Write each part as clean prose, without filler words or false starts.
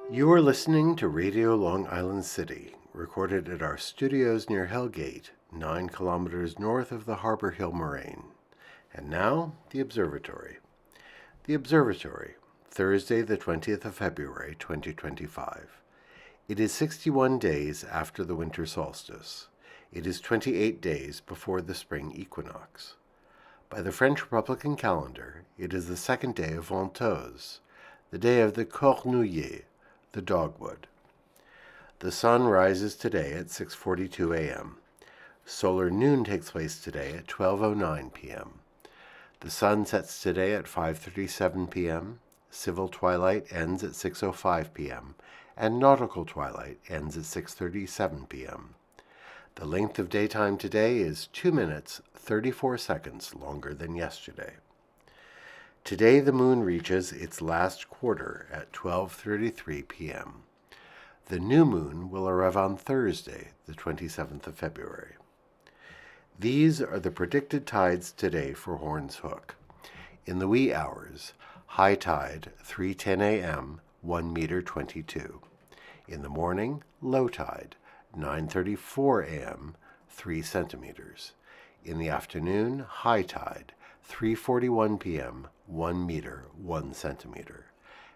You are listening to Radio Long Island City, recorded at our studios near Hellgate, 9 kilometers north of the Harbor Hill Moraine. And now, the Observatory. The Observatory, Thursday, the 20th of February, 2025. It is 61 days after the winter solstice. It is 28 days before the spring equinox. By the French Republican calendar, it is the second day of Ventose, the day of the Cornouiller, the dogwood. The sun rises today at 6:42 a.m. Solar noon takes place today at 12:09 p.m. The sun sets today at 5:37 p.m. Civil twilight ends at 6:05 p.m. and nautical twilight ends at 6:37 p.m. The length of daytime today is 2 minutes, 34 seconds longer than yesterday. Today the moon reaches its last quarter at 12:33 p.m. The new moon will arrive on Thursday, the 27th of February. These are the predicted tides today for Horns Hook. In the wee hours, high tide 3:10 a.m., 1 meter 22. In the morning, low tide 9:34 a.m., 3 centimeters. In the afternoon, high tide 3:41 p.m., 1 meter 1 centimeter.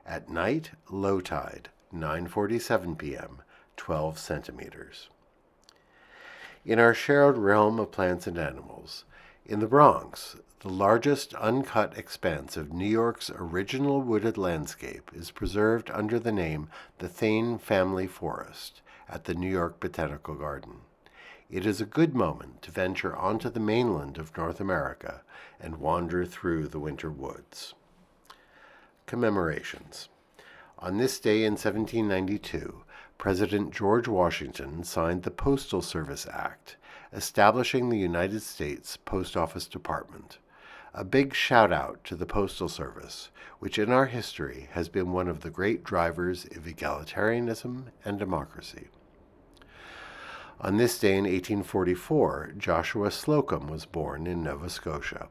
At night, low tide 9:47 p.m., 12 centimeters. In our shared realm of plants and animals, in the Bronx, the largest uncut expanse of New York's original wooded landscape is preserved under the name the Thane Family Forest at the New York Botanical Garden. It is a good moment to venture onto the mainland of North America and wander through the winter woods. Commemorations. On this day in 1792, President George Washington signed the Postal Service Act, establishing the United States Post Office Department. A big shout-out to the Postal Service, which in our history has been one of the great drivers of egalitarianism and democracy. On this day in 1844, Joshua Slocum was born in Nova Scotia.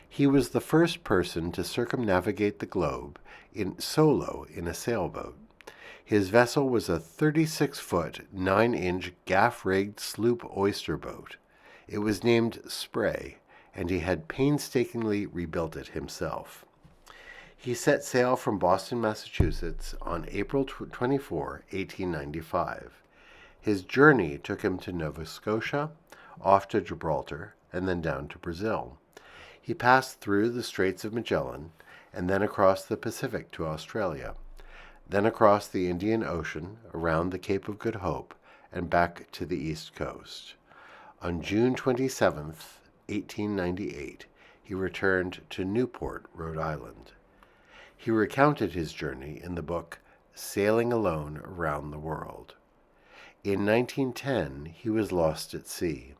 He was the first person to circumnavigate the globe solo in a sailboat. His vessel was a 36-foot, 9-inch gaff-rigged sloop oyster boat. It was named Spray, and he had painstakingly rebuilt it himself. He set sail from Boston, Massachusetts on April 24, 1895. His journey took him to Nova Scotia, off to Gibraltar, and then down to Brazil. He passed through the Straits of Magellan, and then across the Pacific to Australia, then across the Indian Ocean, around the Cape of Good Hope, and back to the East Coast. On June 27, 1898, he returned to Newport, Rhode Island. He recounted his journey in the book Sailing Alone Around the World. In 1910, he was lost at sea.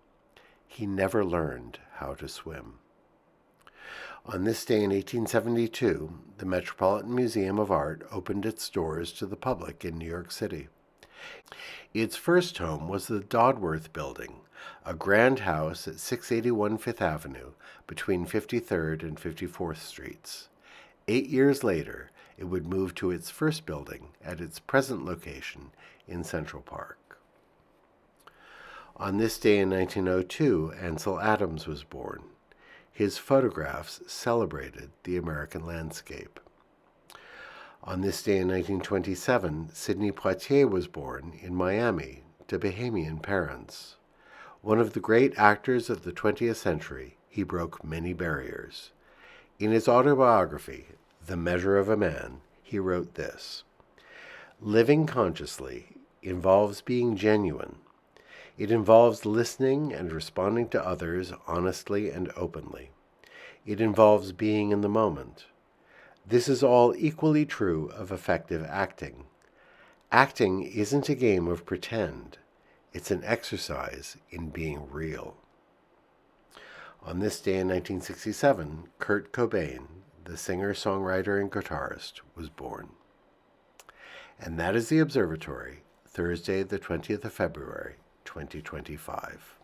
He never learned how to swim. On this day in 1872, the Metropolitan Museum of Art opened its doors to the public in New York City. Its first home was the Dodworth Building, a grand house at 681 Fifth Avenue between 53rd and 54th Streets. 8 years later, it would move to its first building at its present location in Central Park. On this day in 1902, Ansel Adams was born. His photographs celebrated the American landscape. On this day in 1927, Sidney Poitier was born in Miami to Bahamian parents. One of the great actors of the 20th century, he broke many barriers. In his autobiography, The Measure of a Man, he wrote this: "Living consciously involves being genuine. It involves listening and responding to others honestly and openly. It involves being in the moment. This is all equally true of effective acting. Acting isn't a game of pretend. It's an exercise in being real." On this day in 1967, Kurt Cobain, the singer, songwriter, and guitarist, was born. And that is the Observatory, Thursday, the 20th of February, 2025.